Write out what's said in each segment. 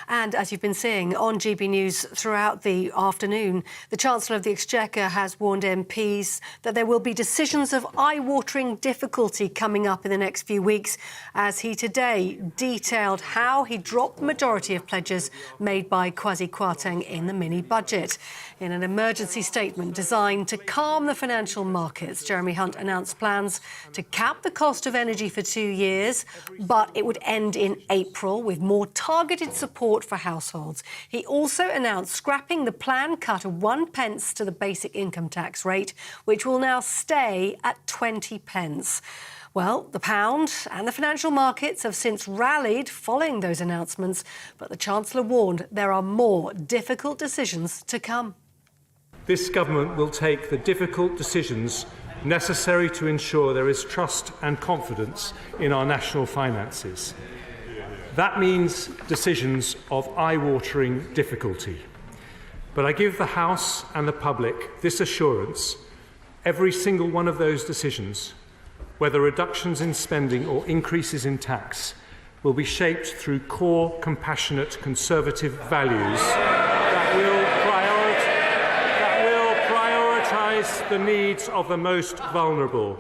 And as you've been seeing on GB News throughout the afternoon, the Chancellor of the Exchequer has warned MPs that there will be decisions of eye-watering difficulty coming up in the next few weeks, as he today detailed how he dropped the majority of pledges made by Kwasi Kwarteng in the mini-budget. In an emergency statement designed to calm the financial markets, Jeremy Hunt announced plans to cap the cost of energy for 2 years, but it would end in April with more targeted support for households. He also announced scrapping the planned cut of 1 pence to the basic income tax rate, which will now stay at 20 pence. Well, the pound and the financial markets have since rallied following those announcements, but the Chancellor warned there are more difficult decisions to come. This government will take the difficult decisions necessary to ensure there is trust and confidence in our national finances. That means decisions of eye-watering difficulty. But I give the House and the public this assurance: every single one of those decisions, whether reductions in spending or increases in tax, will be shaped through core, compassionate, conservative values that will prioritise the needs of the most vulnerable.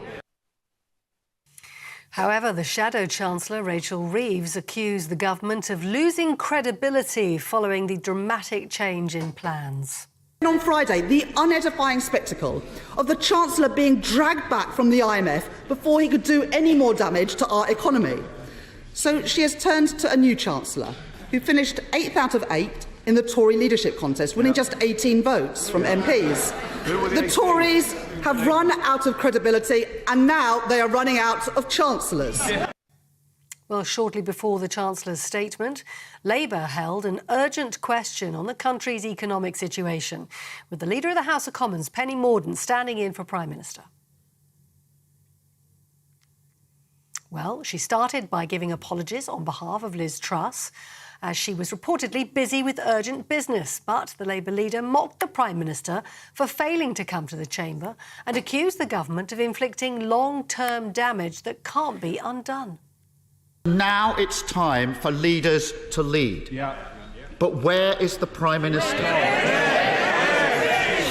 However, the Shadow Chancellor, Rachel Reeves, accused the government of losing credibility following the dramatic change in plans. On Friday, the unedifying spectacle of the Chancellor being dragged back from the IMF before he could do any more damage to our economy. So she has turned to a new Chancellor, who finished 8th out of 8 in the Tory leadership contest, winning just 18 votes from MPs. The Tories have run out of credibility, and now they are running out of chancellors. Well, shortly before the Chancellor's statement, Labour held an urgent question on the country's economic situation, with the Leader of the House of Commons, Penny Mordaunt, standing in for Prime Minister. Well, she started by giving apologies on behalf of Liz Truss, as she was reportedly busy with urgent business. But the Labour leader mocked the Prime Minister for failing to come to the chamber and accused the government of inflicting long-term damage that can't be undone. Now it's time for leaders to lead. But where is the Prime Minister?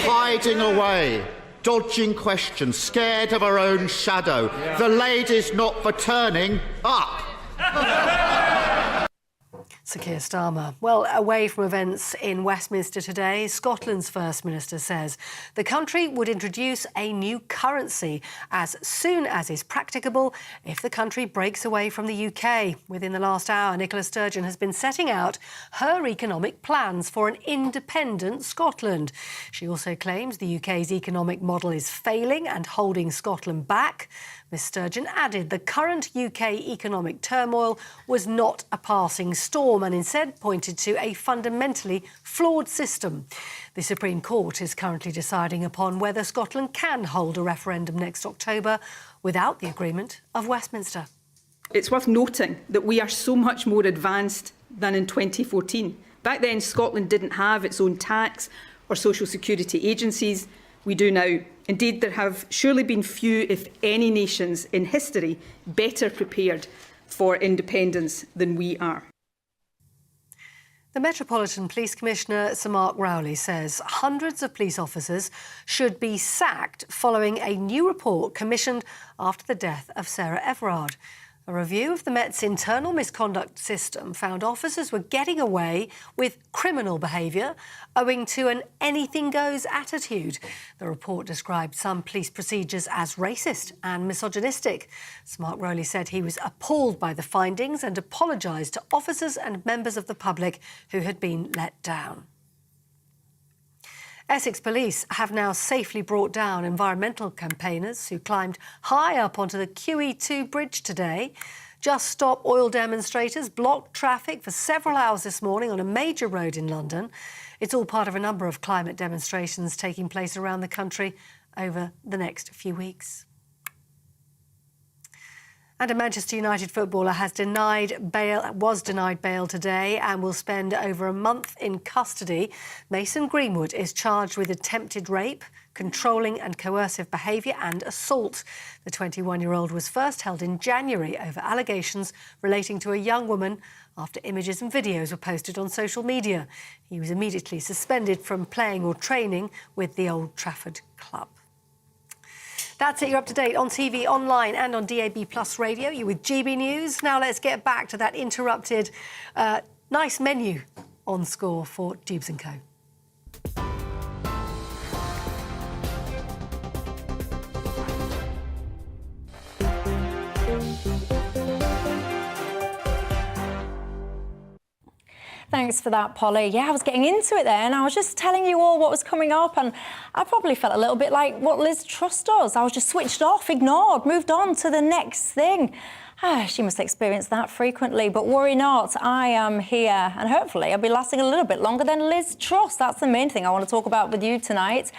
Hiding away, dodging questions, scared of her own shadow. The lady's not for turning up. Sir Keir Starmer. Well, away from events in Westminster today, Scotland's First Minister says the country would introduce a new currency as soon as is practicable if the country breaks away from the UK. Within the last hour, Nicola Sturgeon has been setting out her economic plans for an independent Scotland. She also claims the UK's economic model is failing and holding Scotland back. Ms Sturgeon added the current UK economic turmoil was not a passing storm and instead pointed to a fundamentally flawed system. The Supreme Court is currently deciding upon whether Scotland can hold a referendum next October without the agreement of Westminster. It's worth noting that we are so much more advanced than in 2014. Back then, Scotland didn't have its own tax or social security agencies. We do now. Indeed, there have surely been few, if any, nations in history better prepared for independence than we are. The Metropolitan Police Commissioner, Sir Mark Rowley, says hundreds of police officers should be sacked following a new report commissioned after the death of Sarah Everard. A review of the Met's internal misconduct system found officers were getting away with criminal behaviour owing to an anything-goes attitude. The report described some police procedures as racist and misogynistic. Sir Mark Rowley said he was appalled by the findings and apologised to officers and members of the public who had been let down. Essex Police have now safely brought down environmental campaigners who climbed high up onto the QE2 bridge today. Just Stop oil demonstrators blocked traffic for several hours this morning on a major road in London. It's all part of a number of climate demonstrations taking place around the country over the next few weeks. And a Manchester United footballer was denied bail today and will spend over a month in custody. Mason Greenwood is charged with attempted rape, controlling and coercive behaviour and assault. The 21-year-old was first held in January over allegations relating to a young woman after images and videos were posted on social media. He was immediately suspended from playing or training with the Old Trafford club. That's it. You're up to date on TV, online and on DAB+ radio. You're with GB News. Now let's get back to that interrupted nice menu on score for Dewbs & Co. Thanks for that, Polly. Yeah, I was getting into it there and I was just telling you all what was coming up, and I probably felt a little bit like what Liz Truss does. I was just switched off, ignored, moved on to the next thing. She must experience that frequently, but worry not, I am here and hopefully I'll be lasting a little bit longer than Liz Truss. That's the main thing I want to talk about with you tonight.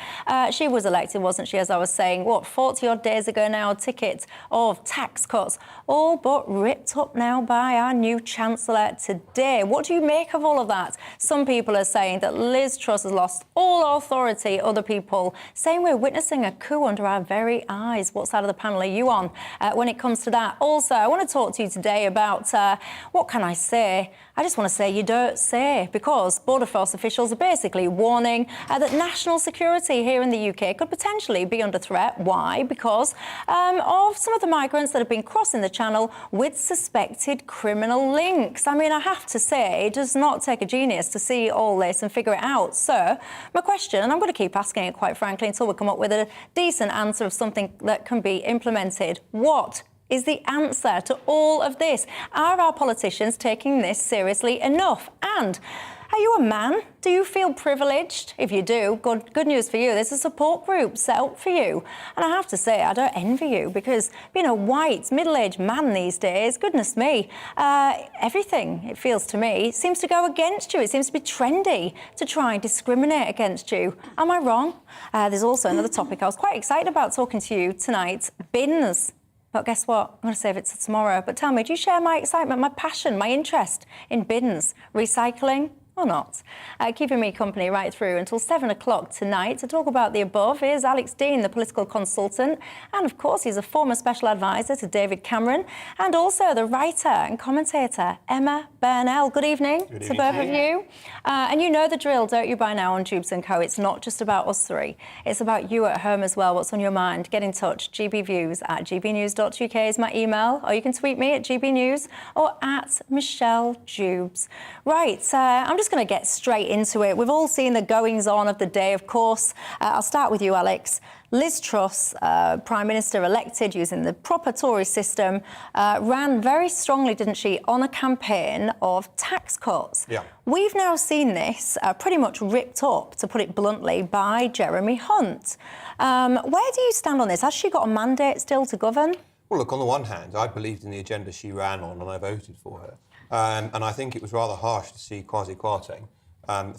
She was elected, wasn't she, as I was saying, 40-odd days ago now, a ticket of tax cuts, all but ripped up now by our new Chancellor today. What do you make of all of that? Some people are saying that Liz Truss has lost all authority, other people saying we're witnessing a coup under our very eyes. What side of the panel are you on when it comes to that? Also, I want to talk to you today about, what can I say? I just want to say you don't say, because Border Force officials are basically warning that national security here in the UK could potentially be under threat. Why? Because of some of the migrants that have been crossing the Channel with suspected criminal links. I mean, I have to say, it does not take a genius to see all this and figure it out. So, my question, and I'm going to keep asking it quite frankly until we come up with a decent answer of something that can be implemented. What is the answer to all of this? Are our politicians taking this seriously enough? And are you a man? Do you feel privileged? If you do, good news for you. There's a support group set up for you. And I have to say, I don't envy you, because being a white, middle-aged man these days, goodness me, everything, it feels to me, seems to go against you. It seems to be trendy to try and discriminate against you. Am I wrong? There's also another topic I was quite excited about talking to you tonight, bins. But guess what? I'm going to save it to tomorrow. But tell me, do you share my excitement, my passion, my interest in bins, recycling, or not? Keeping me company right through until 7 o'clock tonight to talk about the above is Alex Dean, the political consultant. And of course, he's a former special advisor to David Cameron, and also the writer and commentator, Emma Burnell. Good evening to both of you. And you know the drill, don't you, by now on Dewbs & Co. It's not just about us three. It's about you at home as well. What's on your mind? Get in touch. gbviews@gbnews.uk is my email, or you can tweet me at gbnews or at Michelle Dewbs. Right, I'm just going to get straight into it. We've all seen the goings-on of the day, of course. I'll start with you, Alex. Liz Truss, Prime Minister elected using the proper Tory system, ran very strongly, didn't she, on a campaign of tax cuts. Yeah. We've now seen this pretty much ripped up, to put it bluntly, by Jeremy Hunt. Where do you stand on this? Has she got a mandate still to govern? Well, look, on the one hand, I believed in the agenda she ran on and I voted for her. And I think it was rather harsh to see Kwasi Kwarteng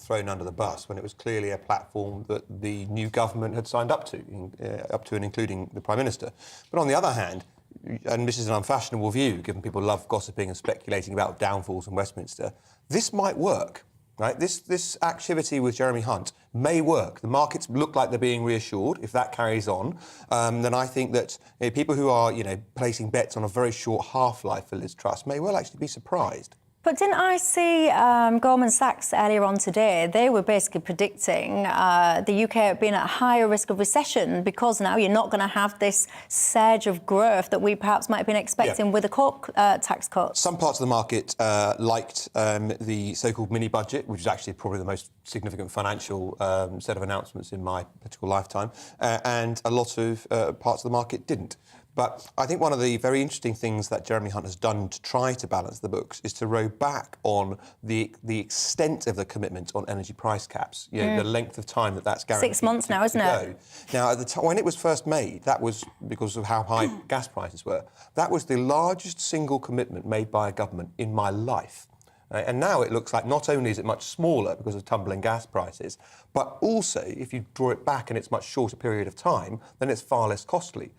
thrown under the bus when it was clearly a platform that the new government had signed up to and including the Prime Minister. But on the other hand, and this is an unfashionable view, given people love gossiping and speculating about downfalls in Westminster, this might work. Right? This activity with Jeremy Hunt may work. The markets look like they're being reassured. If that carries on, then I think that people who are, placing bets on a very short half-life for Liz Truss may well actually be surprised. But didn't I see Goldman Sachs earlier on today? They were basically predicting the UK being at a higher risk of recession because now you're not going to have this surge of growth that we perhaps might have been expecting with the tax cuts. Some parts of the market liked the so-called mini-budget, which is actually probably the most significant financial set of announcements in my political lifetime, and a lot of parts of the market didn't. But I think one of the very interesting things that Jeremy Hunt has done to try to balance the books is to row back on the extent of the commitment on energy price caps, the length of time that's guaranteed. 6 months now, isn't it? Now, at the time when it was first made, that was because of how high gas prices were. That was the largest single commitment made by a government in my life. And now it looks like not only is it much smaller because of tumbling gas prices, but also if you draw it back and it's a much shorter period of time, then it's far less costly.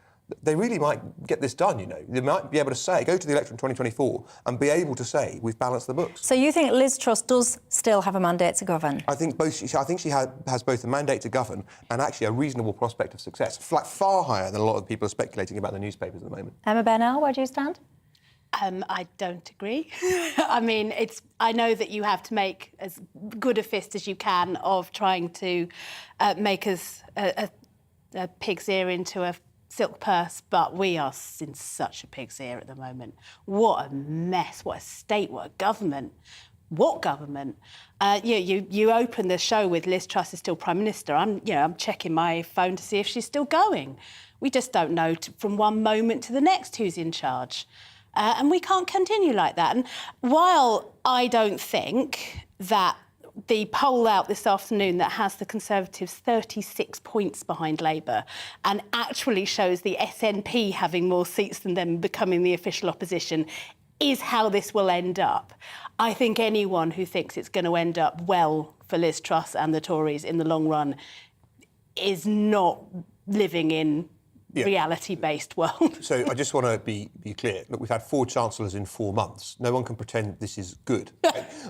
they really might get this done, you know. They might be able to say, go to the election in 2024 and be able to say, we've balanced the books. So you think Liz Truss does still have a mandate to govern? I think she has both a mandate to govern and actually a reasonable prospect of success, far higher than a lot of people are speculating about in the newspapers at the moment. Emma Burnell, where do you stand? I don't agree. I mean, I know that you have to make as good a fist as you can of trying to make us a pig's ear into a silk purse, but we are in such a pig's ear at the moment. What a mess, what a state, what a government. What government? You open the show with Liz Truss is still Prime Minister. I'm checking my phone to see if she's still going. We just don't know from one moment to the next who's in charge. And we can't continue like that. And while I don't think that the poll out this afternoon that has the Conservatives 36 points behind Labour and actually shows the SNP having more seats than them becoming the official opposition is how this will end up. I think anyone who thinks it's going to end up well for Liz Truss and the Tories in the long run is not living in reality-based world. So I just want to be clear. Look, we've had 4 chancellors in 4 months. No one can pretend this is good.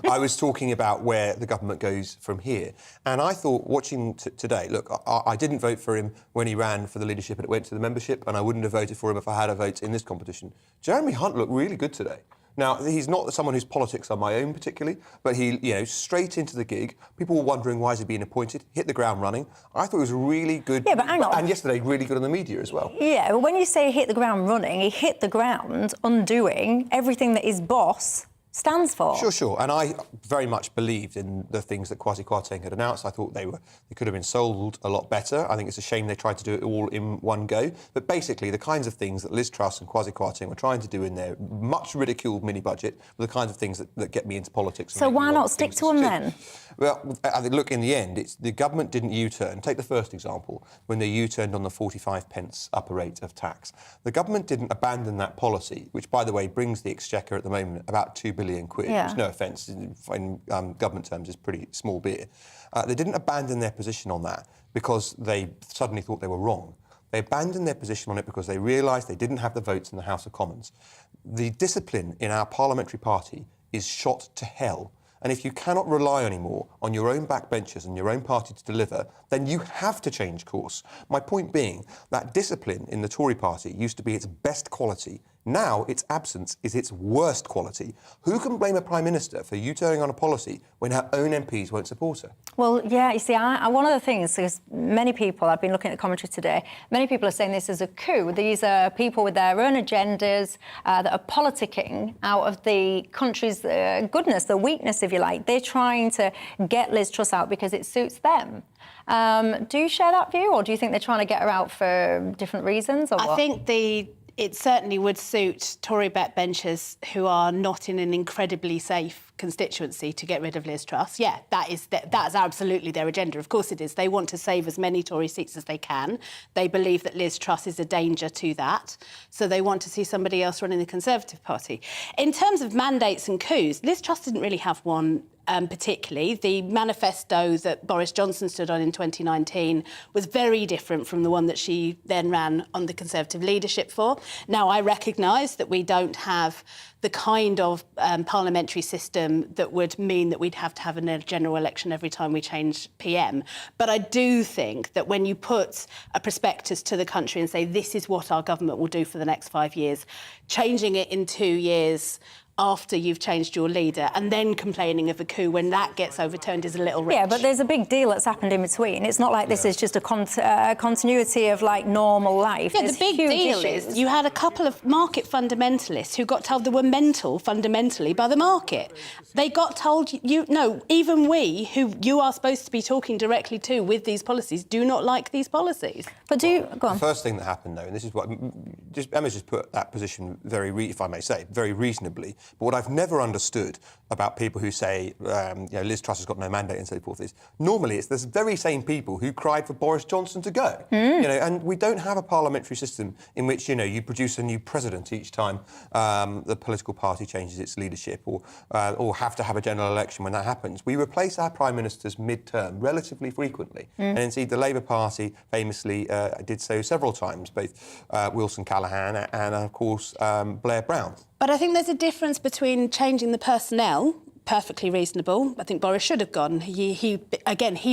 I was talking about where the government goes from here. And I thought, watching today, look, I didn't vote for him when he ran for the leadership and it went to the membership, and I wouldn't have voted for him if I had a vote in this competition. Jeremy Hunt looked really good today. Now, he's not someone whose politics are my own particularly, but he, straight into the gig. People were wondering why is he being appointed, hit the ground running. I thought he was really good. Yeah, but hang on. And yesterday, really good in the media as well. Yeah, but when you say hit the ground running, he hit the ground undoing everything that his boss stands for. Sure. And I very much believed in the things that Kwasi Kwarteng had announced. I thought they could have been sold a lot better. I think it's a shame they tried to do it all in one go. But basically, the kinds of things that Liz Truss and Kwasi Kwarteng were trying to do in their much ridiculed mini-budget were the kinds of things that get me into politics. So why not stick to them then? Well, I think, look, in the end, the government didn't U-turn. Take the first example, when they U-turned on the 45 pence upper rate of tax. The government didn't abandon that policy, which, by the way, brings the Exchequer at the moment about £2 billion, which, no offence, in government terms is pretty small beer. They didn't abandon their position on that because they suddenly thought they were wrong. They abandoned their position on it because they realised they didn't have the votes in the House of Commons. The discipline in our parliamentary party is shot to hell. And if you cannot rely anymore on your own backbenchers and your own party to deliver, then you have to change course. My point being that discipline in the Tory party used to be its best quality. Now its absence is its worst quality. Who can blame a Prime Minister for U-turning on a policy when her own MPs won't support her? Well, yeah, you see, one of the things is many people, I've been looking at the commentary today, many people are saying this is a coup. These are people with their own agendas that are politicking out of the country's goodness, the weakness, if you like. They're trying to get Liz Truss out because it suits them. Do you share that view, or do you think they're trying to get her out for different reasons, or what? I think it certainly would suit Tory backbenchers who are not in an incredibly safe constituency to get rid of Liz Truss. Yeah, that's absolutely their agenda. Of course it is. They want to save as many Tory seats as they can. They believe that Liz Truss is a danger to that. So they want to see somebody else running the Conservative Party. In terms of mandates and coups, Liz Truss didn't really have one particularly. The manifesto that Boris Johnson stood on in 2019 was very different from the one that she then ran on the Conservative leadership for. Now, I recognise that we don't have the kind of parliamentary system that would mean that we'd have to have a general election every time we change PM. But I do think that when you put a prospectus to the country and say, this is what our government will do for the next 5 years, changing it in 2 years after you've changed your leader and then complaining of a coup when that gets overturned is a little rich. Yeah, but there's a big deal that's happened in between. It's not like this is just a continuity of, like, normal life. Yeah, the big deal is you had a couple of market fundamentalists who got told they were mental fundamentally by the market. They got told, even we, who you are supposed to be talking directly to with these policies, do not like these policies. But go on. The first thing that happened, though, and this is what Emma's just put that position very reasonably, But what I've never understood about people who say, Liz Truss has got no mandate and so forth is normally it's the very same people who cried for Boris Johnson to go. And we don't have a parliamentary system in which, you produce a new president each time the political party changes its leadership or have to have a general election when that happens. We replace our prime ministers mid-term relatively frequently. And indeed, the Labour Party famously did so several times, both Wilson Callaghan and, of course, Blair Brown. But I think there's a difference between changing the personnel, perfectly reasonable. I think Boris should have gone. He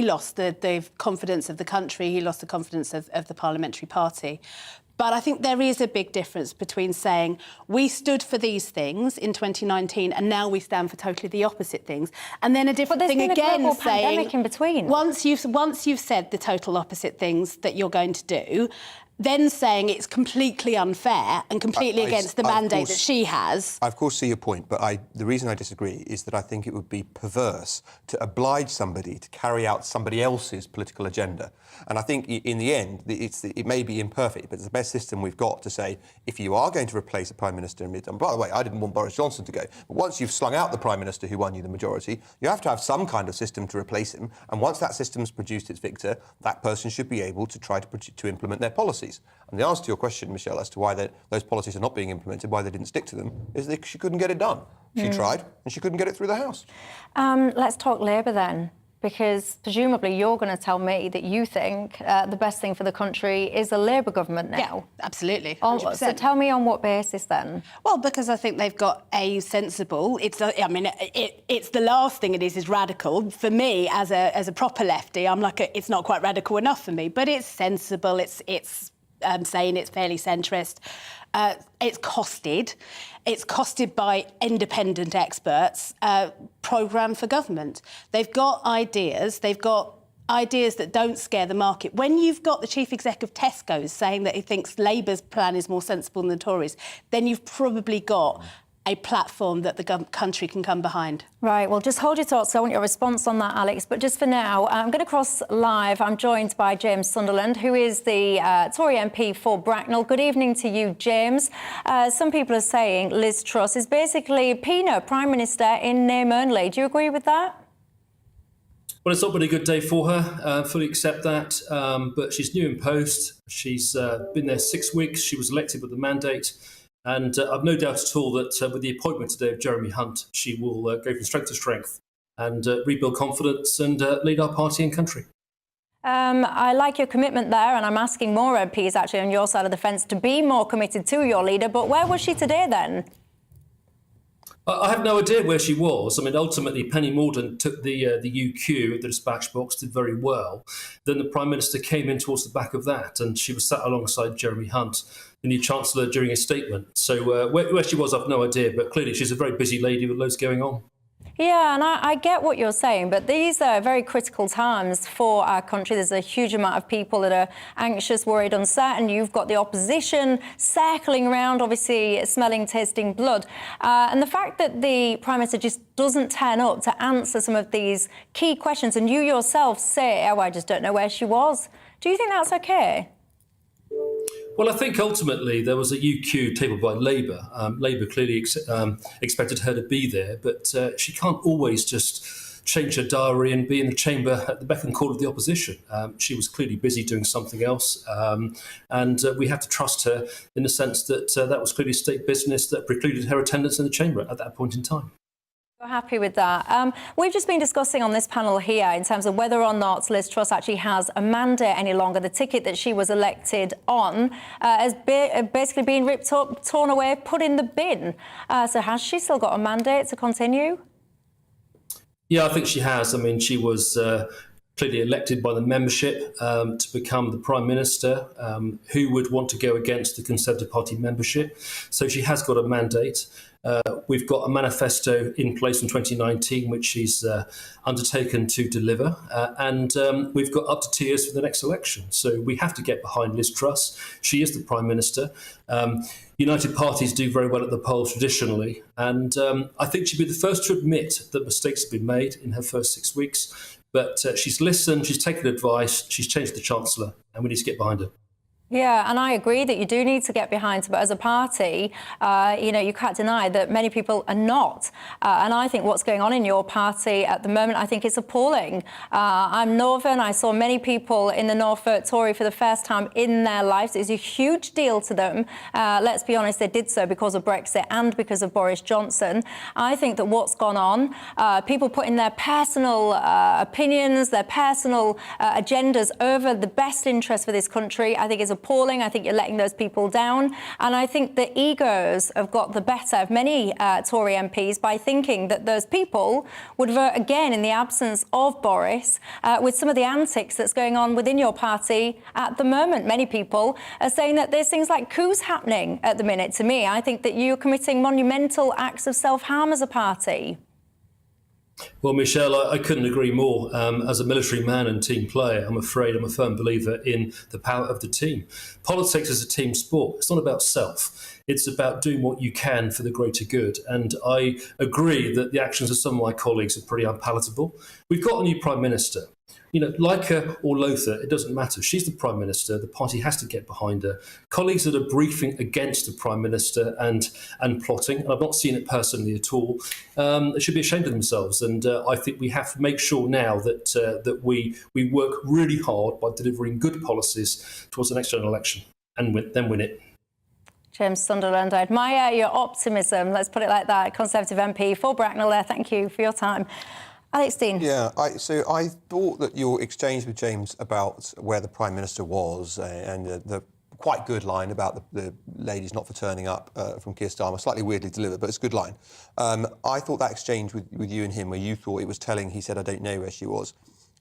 lost the confidence of the country. He lost the confidence of the parliamentary party. But I think there is a big difference between saying we stood for these things in 2019 and now we stand for totally the opposite things, and then a different thing again saying pandemic in between. Once you've said the total opposite things that you're going to do, then saying it's completely unfair and completely against the mandate that she has. I, of course, see your point, but the reason I disagree is that I think it would be perverse to oblige somebody to carry out somebody else's political agenda. And I think, in the end, it may be imperfect, but it's the best system we've got to say, if you are going to replace a Prime Minister in mid-term, by the way, I didn't want Boris Johnson to go, but once you've slung out the Prime Minister who won you the majority, you have to have some kind of system to replace him, and once that system's produced its victor, that person should be able to try to implement their policies. And the answer to your question, Michelle, as to why those policies are not being implemented, why they didn't stick to them, is that she couldn't get it done. She tried, and she couldn't get it through the House. Let's talk Labour then, because presumably you're going to tell me that you think the best thing for the country is a Labour government now. Yeah, absolutely. 100%. So tell me on what basis then? Well, because I think they've got a sensible. It's the last thing it is radical for me as a proper lefty. I'm like it's not quite radical enough for me, but it's sensible. It's saying it's fairly centrist. It's costed by independent experts, programme for government. They've got ideas that don't scare the market. When you've got the chief exec of Tesco's saying that he thinks Labour's plan is more sensible than the Tories, then you've probably got a platform that the country can come behind. Right, well, just hold your thoughts. I want your response on that, Alex. But just for now, I'm going to cross live. I'm joined by James Sunderland, who is the Tory MP for Bracknell. Good evening to you, James. Some people are saying Liz Truss is basically Pina, Prime Minister in name only. Do you agree with that? Well, it's not been a good day for her, fully accept that, but she's new in post. She's been there 6 weeks. She was elected with the mandate. And I've no doubt at all that with the appointment today of Jeremy Hunt, she will go from strength to strength and rebuild confidence and lead our party and country. I like your commitment there, and I'm asking more MPs actually on your side of the fence to be more committed to your leader. But where was she today then? I have no idea where she was. I mean, ultimately, Penny Mordaunt took the UQ, the dispatch box, did very well. Then the Prime Minister came in towards the back of that, and she was sat alongside Jeremy Hunt, the new Chancellor, during a statement. So where she was, I've no idea, but clearly she's a very busy lady with loads going on. Yeah, and I get what you're saying, but these are very critical times for our country. There's a huge amount of people that are anxious, worried, uncertain. You've got the opposition circling around, obviously smelling, tasting blood. And the fact that the Prime Minister just doesn't turn up to answer some of these key questions, and you yourself say, oh, I just don't know where she was. Do you think that's OK? Well, I think ultimately there was a UQ tabled by Labour. Labour clearly expected her to be there, but she can't always just change her diary and be in the chamber at the beck and call of the opposition. She was clearly busy doing something else, and we have to trust her in the sense that that was clearly state business that precluded her attendance in the chamber at that point in time. You're happy with that. We've just been discussing on this panel here in terms of whether or not Liz Truss actually has a mandate any longer. The ticket that she was elected on has basically been ripped up, torn away, put in the bin. So has she still got a mandate to continue? Yeah, I think she has. I mean, she was clearly elected by the membership to become the Prime Minister. Who would want to go against the Conservative Party membership? So she has got a mandate. We've got a manifesto in place from 2019, which she's undertaken to deliver. And we've got up to 2 years for the next election. So we have to get behind Liz Truss. She is the Prime Minister. United parties do very well at the polls traditionally. And I think she'd be the first to admit that mistakes have been made in her first 6 weeks. But she's listened, she's taken advice, she's changed the Chancellor, and we need to get behind her. Yeah, and I agree that you do need to get behind it, but as a party, you can't deny that many people are not. And I think what's going on in your party at the moment, I think it's appalling. I'm Northern. I saw many people in the North vote Tory for the first time in their lives. It's a huge deal to them. Let's be honest, they did so because of Brexit and because of Boris Johnson. I think that what's gone on, people putting their personal opinions, their personal agendas over the best interest for this country, I think is appalling. I think you're letting those people down. And I think the egos have got the better of many Tory MPs by thinking that those people would vote again in the absence of Boris with some of the antics that's going on within your party at the moment. Many people are saying that there's things like coups happening at the minute. To me, I think that you're committing monumental acts of self-harm as a party. Well, Michelle, I couldn't agree more. As a military man and team player, I'm a firm believer in the power of the team. Politics is a team sport. It's not about self. It's about doing what you can for the greater good. And I agree that the actions of some of my colleagues are pretty unpalatable. We've got a new Prime Minister. Like her or loathe her, it doesn't matter. She's the Prime Minister. The party has to get behind her. Colleagues that are briefing against the Prime Minister and plotting, and I've not seen it personally at all, they should be ashamed of themselves. And I think we have to make sure now that we work really hard by delivering good policies towards the next general election and then win it. James Sunderland, I admire your optimism. Let's put it like that. Conservative MP for Bracknell there. Thank you for your time. Alex Dean. Yeah, so I thought that your exchange with James about where the Prime Minister was and the quite good line about the ladies not for turning up from Keir Starmer, slightly weirdly delivered, but it's a good line. I thought that exchange with you and him, where you thought it was telling, he said, I don't know where she was,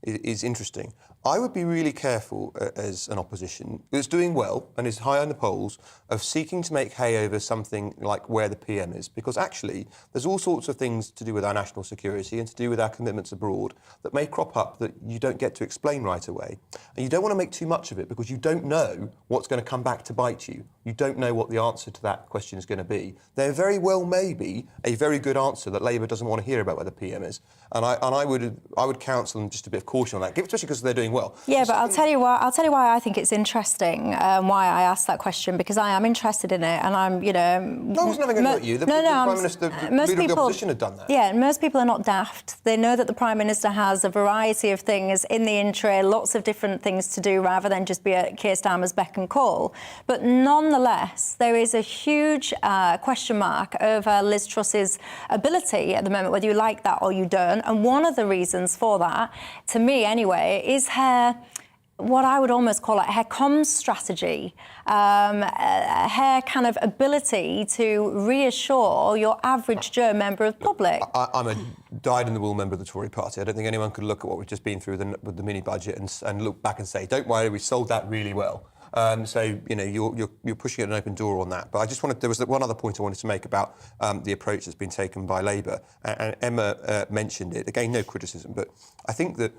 is interesting. I would be really careful as an opposition that's doing well and is high on the polls of seeking to make hay over something like where the PM is, because actually there's all sorts of things to do with our national security and to do with our commitments abroad that may crop up that you don't get to explain right away. And you don't want to make too much of it because you don't know what's going to come back to bite you. You don't know what the answer to that question is going to be. There very well may be a very good answer that Labour doesn't want to hear about where the PM is. And I would counsel them just a bit of caution on that, especially because they're doing well. Yeah, but I'll tell you why I think it's interesting, why I asked that question, because I am interested in it, and I'm, No, I wasn't having a go at you. The Prime Minister, the leader of the opposition had done that. Yeah, most people are not daft. They know that the Prime Minister has a variety of things in the in-tray, lots of different things to do, rather than just be at Keir Starmer's beck and call. But nonetheless, there is a huge question mark over Liz Truss's ability at the moment, whether you like that or you don't. And one of the reasons for that, to me anyway, is her, what I would almost call it, her comms strategy, her kind of ability to reassure your average Joe member of the public. I'm a dyed-in-the-wool member of the Tory party. I don't think anyone could look at what we've just been through with the mini-budget and look back and say, don't worry, we sold that really well. So, you're pushing an open door on that. But I just there was one other point I wanted to make about the approach that's been taken by Labour. And Emma mentioned it. Again, no criticism, but I think that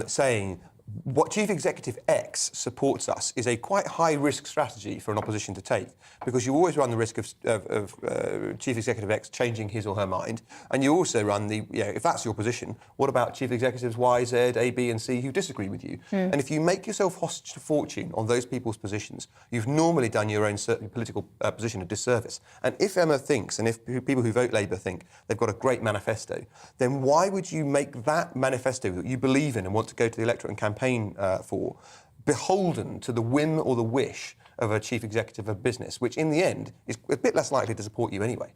saying what Chief Executive X supports us is a quite high-risk strategy for an opposition to take, because you always run the risk of Chief Executive X changing his or her mind, and you also run if that's your position, what about Chief Executives Y, Z, A, B and C who disagree with you? And if you make yourself hostage to fortune on those people's positions, you've normally done your own political position a disservice. And if Emma thinks, and if people who vote Labour think they've got a great manifesto, then why would you make that manifesto that you believe in and want to go to the electorate and campaign for beholden to the whim or the wish of a chief executive of business, which in the end is a bit less likely to support you anyway?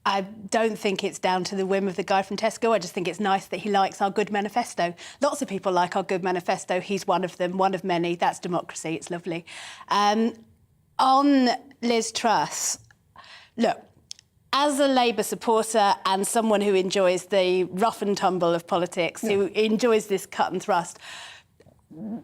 I don't think it's down to the whim of the guy from Tesco. I just think it's nice that he likes our good manifesto. Lots of people like our good manifesto. He's one of them, one of many. That's democracy. It's lovely. On Liz Truss, look, as a Labour supporter and someone who enjoys the rough and tumble of politics, who enjoys this cut and thrust,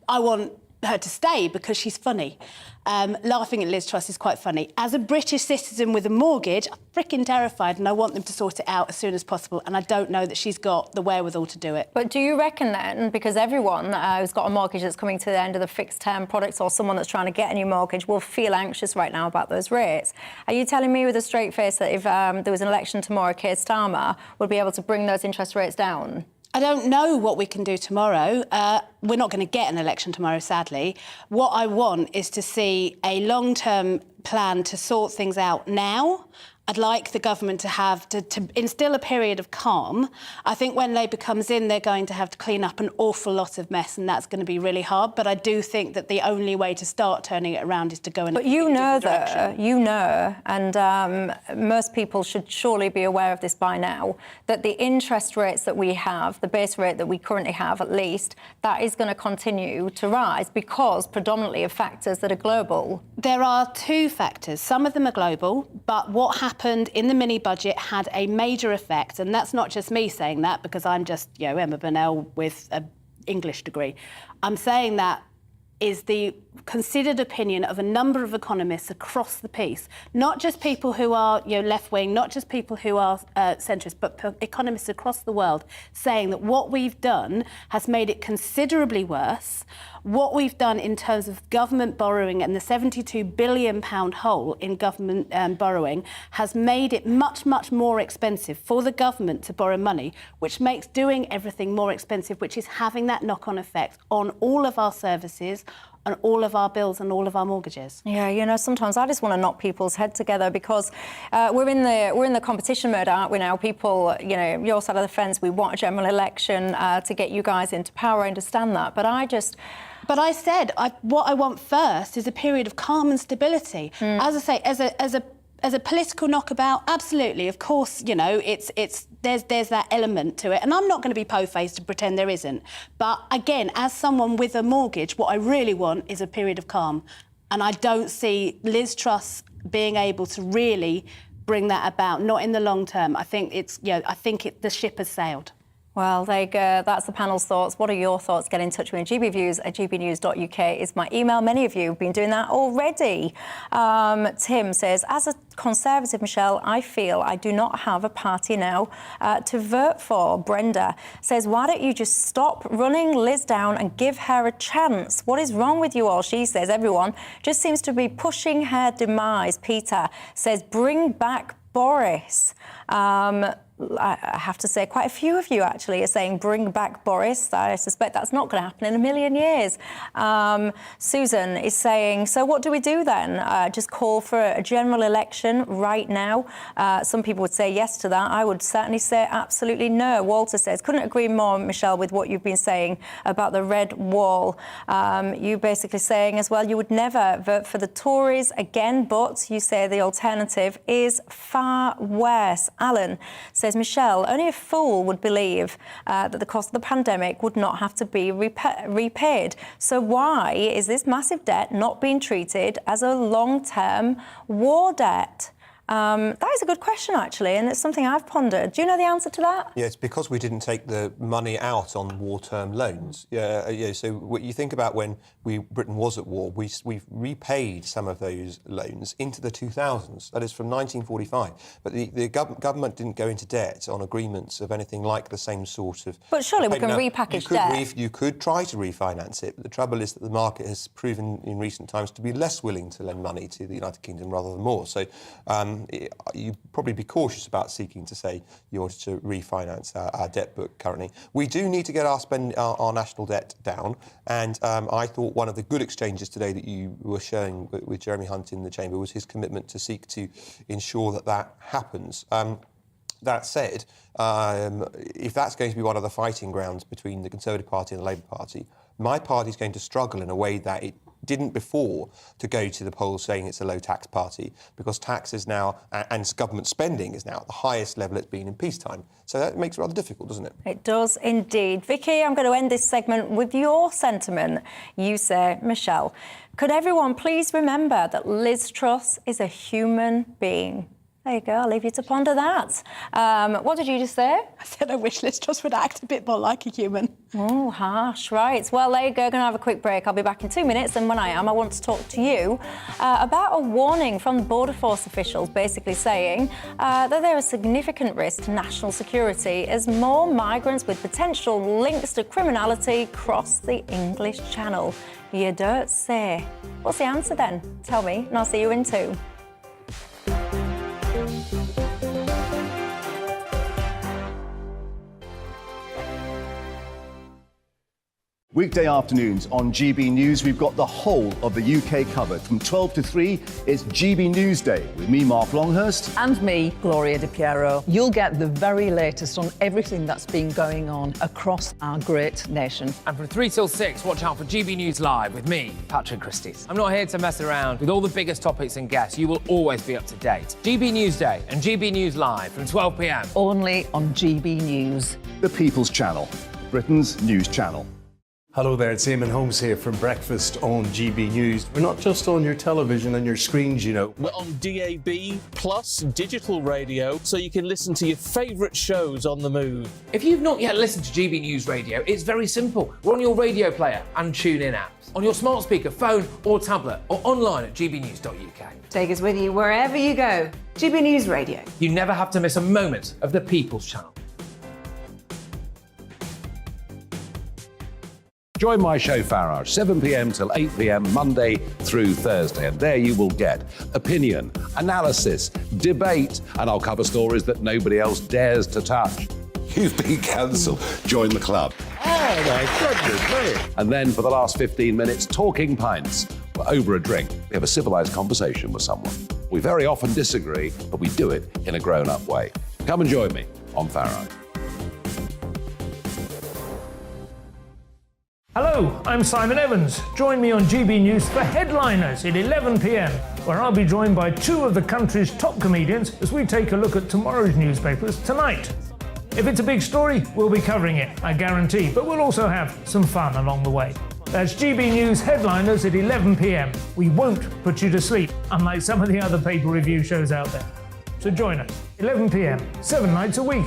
I want her to stay because she's funny. Laughing at Liz Truss is quite funny. As a British citizen with a mortgage, I'm freaking terrified, and I want them to sort it out as soon as possible, and I don't know that she's got the wherewithal to do it. But do you reckon then, because everyone who's got a mortgage that's coming to the end of the fixed-term products, or someone that's trying to get a new mortgage, will feel anxious right now about those rates? Are you telling me with a straight face that if there was an election tomorrow, Keir Starmer would be able to bring those interest rates down? I don't know what we can do tomorrow. We're not going to get an election tomorrow, sadly. What I want is to see a long-term plan to sort things out now. I'd like the government to have to instill a period of calm. I think when Labour comes in, they're going to have to clean up an awful lot of mess, and that's going to be really hard. But I do think that the only way to start turning it around is to go in a different direction. You know, and most people should surely be aware of this by now, that the interest rates that we have, the base rate that we currently have at least, that is going to continue to rise because predominantly of factors that are global. There are two factors. Some of them are global, but what happened in the mini budget had a major effect, and that's not just me saying that because I'm just, Emma Burnell with an English degree. I'm saying that is the considered opinion of a number of economists across the piece, not just people who are left-wing, not just people who are centrist, but economists across the world saying that what we've done has made it considerably worse. What we've done in terms of government borrowing and the £72 billion hole in government borrowing has made it much, much more expensive for the government to borrow money, which makes doing everything more expensive, which is having that knock-on effect on all of our services, on all of our bills and all of our mortgages. Yeah, sometimes I just want to knock people's head together because we're in the competition mode, aren't we now? People, your side of the fence, we want a general election to get you guys into power. I understand that, but I said what I want first is a period of calm and stability. As I say, as a political knockabout, absolutely, of course, there's that element to it, and I'm not going to be po-faced to pretend there isn't. But again, as someone with a mortgage, what I really want is a period of calm, and I don't see Liz Truss being able to really bring that about. Not in the long term. I think the ship has sailed. Well, there you go. That's the panel's thoughts. What are your thoughts? Get in touch with me. gbviews@gbnews.uk is my email. Many of you have been doing that already. Tim says, as a Conservative, Michelle, I feel I do not have a party now to vote for. Brenda says, why don't you just stop running Liz down and give her a chance? What is wrong with you all? She says, everyone just seems to be pushing her demise. Peter says, bring back Boris. I have to say, quite a few of you actually are saying bring back Boris. I suspect that's not going to happen in a million years. Susan is saying, so what do we do then? Just call for a general election right now? Some people would say yes to that. I would certainly say absolutely no. Walter says, couldn't agree more, Michelle, with what you've been saying about the red wall. You basically saying as well, you would never vote for the Tories again, but you say the alternative is far worse. Alan says, Michelle, only a fool would believe that the cost of the pandemic would not have to be repaid. So why is this massive debt not being treated as a long-term war debt? That is a good question, actually, and it's something I've pondered. Do you know the answer to that? Yeah, it's because we didn't take the money out on war-term loans. So what you think about when Britain was at war, we've repaid some of those loans into the 2000s. That is from 1945. But the government didn't go into debt on agreements of anything like the same sort of... But surely we can repackage debt. You could try to refinance it, but the trouble is that the market has proven in recent times to be less willing to lend money to the United Kingdom rather than more. So you'd probably be cautious about seeking to say you want to refinance our debt book currently. We do need to get our national debt down, and I thought one of the good exchanges today that you were showing with Jeremy Hunt in the Chamber was his commitment to seek to ensure that happens. That said, if that's going to be one of the fighting grounds between the Conservative Party and the Labour Party, my party is going to struggle in a way that it didn't before to go to the polls saying it's a low-tax party, because tax is now, and government spending is now at the highest level it's been in peacetime. So that makes it rather difficult, doesn't it? It does indeed. Vicky, I'm going to end this segment with your sentiment. You say, Michelle, could everyone please remember that Liz Truss is a human being? There you go, I'll leave you to ponder that. What did you just say? I said I wish Liz Truss would act a bit more like a human. Oh, harsh, right. Well, there you go, going to have a quick break. I'll be back in 2 minutes, and when I want to talk to you about a warning from the Border Force officials, basically saying that there is significant risk to national security as more migrants with potential links to criminality cross the English Channel. You don't say. What's the answer then? Tell me, and I'll see you in 2. Weekday afternoons on GB News, we've got the whole of the UK covered. From 12 to 3, it's GB News Day with me, Mark Longhurst. And me, Gloria Di Piero. You'll get the very latest on everything that's been going on across our great nation. And from 3 till 6, watch out for GB News Live with me, Patrick Christys. I'm not here to mess around. With all the biggest topics and guests, you will always be up to date. GB News Day and GB News Live from 12 p.m. Only on GB News. The People's Channel, Britain's news channel. Hello there, it's Eamon Holmes here from Breakfast on GB News. We're not just on your television and your screens, you know. We're on DAB plus digital radio, so you can listen to your favourite shows on the move. If you've not yet listened to GB News Radio, it's very simple. We're on your radio player and TuneIn apps, on your smart speaker, phone or tablet, or online at gbnews.uk. Take us with you wherever you go. GB News Radio. You never have to miss a moment of the People's Channel. Join my show Farage, 7 p.m. till 8 p.m. Monday through Thursday. And there you will get opinion, analysis, debate, and I'll cover stories that nobody else dares to touch. You've been cancelled. Join the club. Oh my goodness, mate. And then for the last 15 minutes, talking pints. We're over a drink. We have a civilised conversation with someone. We very often disagree, but we do it in a grown-up way. Come and join me on Farage. Hello, I'm Simon Evans. Join me on GB News for Headliners at 11 p.m, where I'll be joined by two of the country's top comedians as we take a look at tomorrow's newspapers tonight. If it's a big story, we'll be covering it, I guarantee, but we'll also have some fun along the way. That's GB News Headliners at 11 p.m. We won't put you to sleep, unlike some of the other paper review shows out there. So join us, 11 p.m, 7 nights a week.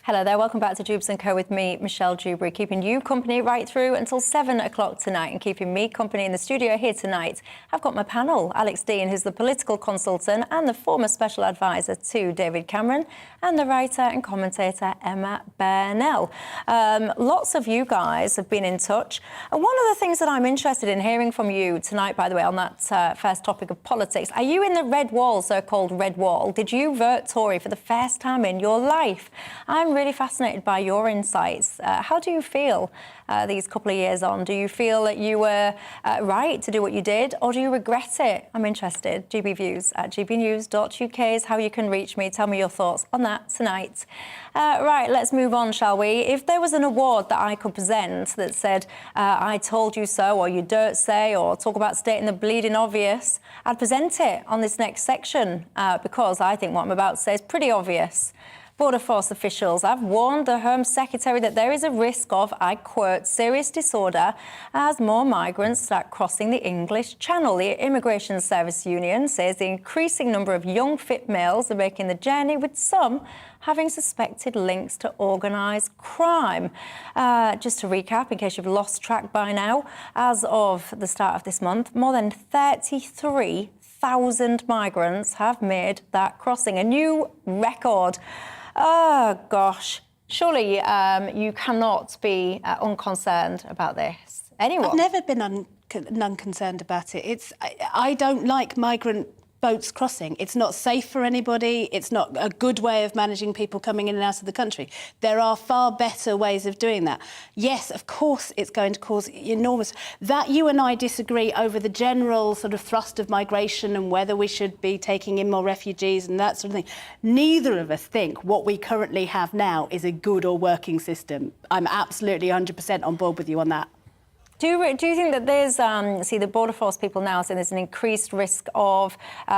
Hello there, welcome back to Dewbs & Co with me, Michelle Dewberry, keeping you company right through until 7 o'clock tonight and keeping me company in the studio here tonight. I've got my panel, Alex Dean, who's the political consultant and the former special advisor to David Cameron, and the writer and commentator Emma Burnell. Lots of you guys have been in touch, and one of the things that I'm interested in hearing from you tonight, by the way, on that first topic of politics, are you in the red wall, so-called red wall? Did you vote Tory for the first time in your life? I'm really fascinated by your insights. How do you feel these couple of years on? Do you feel that you were right to do what you did, or do you regret it? I'm interested. GB Views at gbnews.uk is how you can reach me. Tell me your thoughts on that tonight. Right, let's move on, shall we? If there was an award that I could present that said, I told you so, or you don't say, or talk about stating the bleeding obvious, I'd present it on this next section because I think what I'm about to say is pretty obvious. Border Force officials have warned the Home Secretary that there is a risk of, I quote, serious disorder as more migrants start crossing the English Channel. The Immigration Service Union says the increasing number of young, fit males are making the journey, with some having suspected links to organised crime. Just to recap, in case you've lost track by now, as of the start of this month, more than 33,000 migrants have made that crossing, a new record. Oh, gosh. Surely you cannot be unconcerned about this. Anyone? I've never been unconcerned about it. I don't like migrant boats crossing. It's not safe for anybody. It's not a good way of managing people coming in and out of the country. There are far better ways of doing that. Yes, of course, it's going to cause enormous... That you and I disagree over the general sort of thrust of migration and whether we should be taking in more refugees and that sort of thing. Neither of us think what we currently have now is a good or working system. I'm absolutely 100% on board with you on that. Do you think that there's, see, the Border Force people now saying there's an increased risk of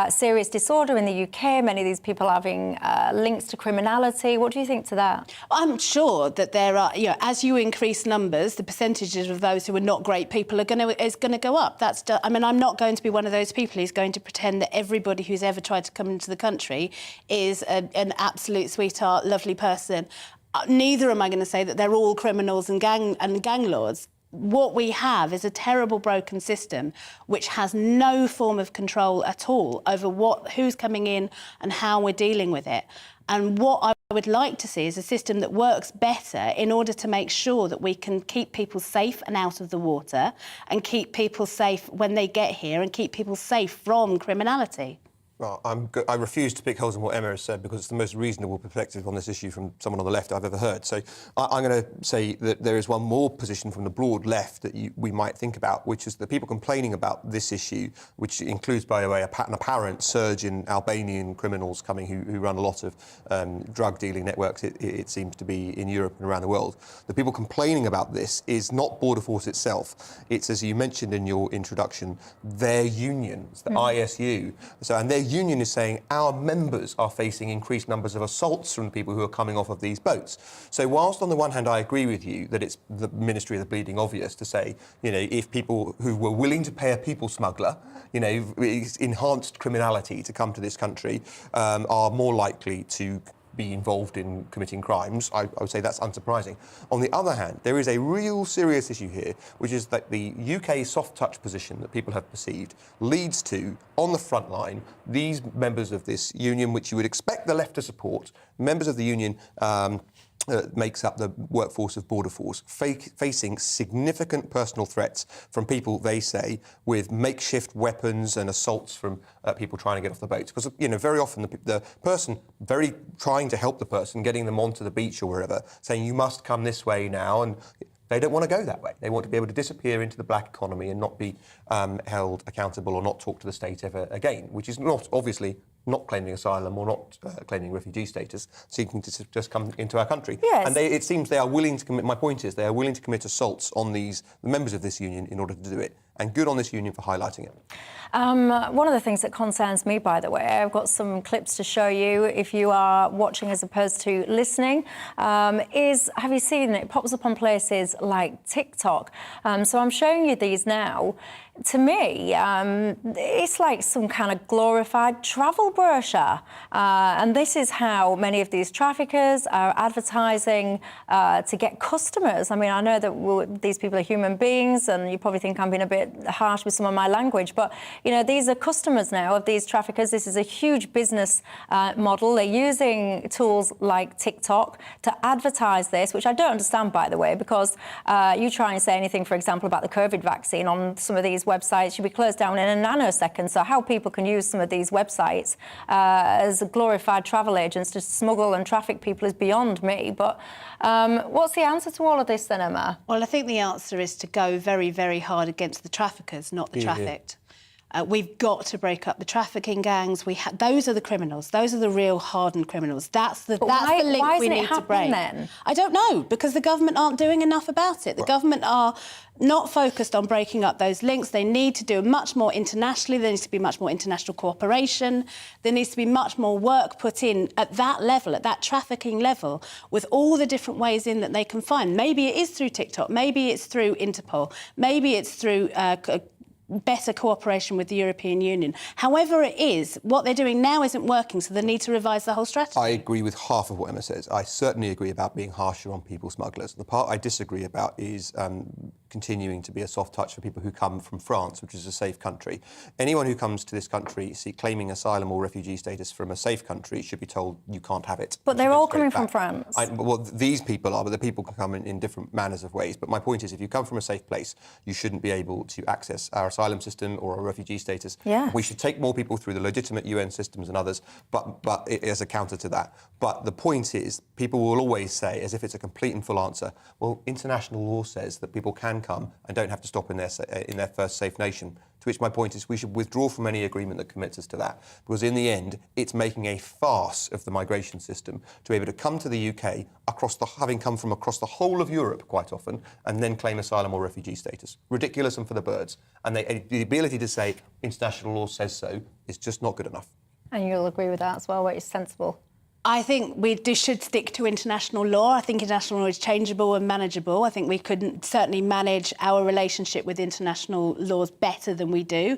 serious disorder in the UK, many of these people having links to criminality? What do you think to that? I'm sure that there are, as you increase numbers, the percentages of those who are not great people is going to go up. I'm not going to be one of those people who's going to pretend that everybody who's ever tried to come into the country is an absolute sweetheart, lovely person. Neither am I going to say that they're all criminals and gang lords. What we have is a terrible, broken system which has no form of control at all over who's coming in and how we're dealing with it. And what I I would like to see is a system that works better in order to make sure that we can keep people safe and out of the water and keep people safe when they get here and keep people safe from criminality. Well, I refuse to pick holes in what Emma has said because it's the most reasonable perspective on this issue from someone on the left I've ever heard. So I'm going to say that there is one more position from the broad left that we might think about, which is the people complaining about this issue, which includes, by the way, an apparent surge in Albanian criminals coming who run a lot of drug dealing networks, it seems to be, in Europe and around the world. The people complaining about this is not Border Force itself. It's, as you mentioned in your introduction, their unions, the ISU. And their union is saying our members are facing increased numbers of assaults from people who are coming off of these boats. So whilst on the one hand I agree with you that it's the Ministry of the Bleeding Obvious to say, you know, if people who were willing to pay a people smuggler, you know, enhanced criminality to come to this country are more likely to be involved in committing crimes, I would say that's unsurprising. On the other hand, there is a real serious issue here, which is that the UK soft touch position that people have perceived leads to, on the front line, these members of this union, which you would expect the left to support, members of the union makes up the workforce of Border Force, facing significant personal threats from people, they say, with makeshift weapons and assaults from people trying to get off the boats. Because, you know, very often the person very trying to help the person, getting them onto the beach or wherever, saying, you must come this way now, and they don't want to go that way. They want to be able to disappear into the black economy and not be held accountable or not talk to the state ever again, which is not, obviously, not claiming asylum or not claiming refugee status, seeking to just come into our country. Yes. And it seems they are willing to commit, my point is, they are willing to commit assaults on the members of this union in order to do it. And good on this union for highlighting it. One of the things that concerns me, by the way, I've got some clips to show you if you are watching as opposed to listening, is, have you seen it? It pops up on places like TikTok. So I'm showing you these now. To me, it's like some kind of glorified travel brochure. And this is how many of these traffickers are advertising to get customers. I mean, I know that these people are human beings, and you probably think I'm being a bit harsh with some of my language, but, you know, these are customers now of these traffickers. This is a huge business model. They're using tools like TikTok to advertise this, which I don't understand, by the way, because you try and say anything, for example, about the COVID vaccine on some of these websites should be closed down in a nanosecond. So how people can use some of these websites as glorified travel agents to smuggle and traffic people is beyond me. But what's the answer to all of this then, Emma? Well, I think the answer is to go very, very hard against the traffickers, not the trafficked. We've got to break up the trafficking gangs. Those are the criminals. Those are the real hardened criminals. That's the link we need to break. Then? I don't know, because the government aren't doing enough about it. The government are not focused on breaking up those links. They need to do much more internationally. There needs to be much more international cooperation. There needs to be much more work put in at that level, at that trafficking level, with all the different ways in that they can find. Maybe it is through TikTok. Maybe it's through Interpol. Maybe it's through better cooperation with the European Union. However it is, what they're doing now isn't working, so they need to revise the whole strategy. I agree with half of what Emma says. I certainly agree about being harsher on people smugglers. The part I disagree about is continuing to be a soft touch for people who come from France, which is a safe country. Anyone who comes to this country claiming asylum or refugee status from a safe country should be told you can't have it. But they're all coming from France. Well, these people are, but the people can come in different manners of ways. But my point is, if you come from a safe place, you shouldn't be able to access our asylum system or a refugee status. Yeah. We should take more people through the legitimate UN systems and others, but as a counter to that. But the point is, people will always say, as if it's a complete and full answer, well, international law says that people can come and don't have to stop in their first safe nation. To which my point is we should withdraw from any agreement that commits us to that. Because in the end, it's making a farce of the migration system to be able to come to the UK, having come from across the whole of Europe quite often, and then claim asylum or refugee status. Ridiculous and for the birds. And the ability to say international law says so is just not good enough. And you'll agree with that as well, where it's sensible. I think we should stick to international law. I think international law is changeable and manageable. I think we could certainly manage our relationship with international laws better than we do.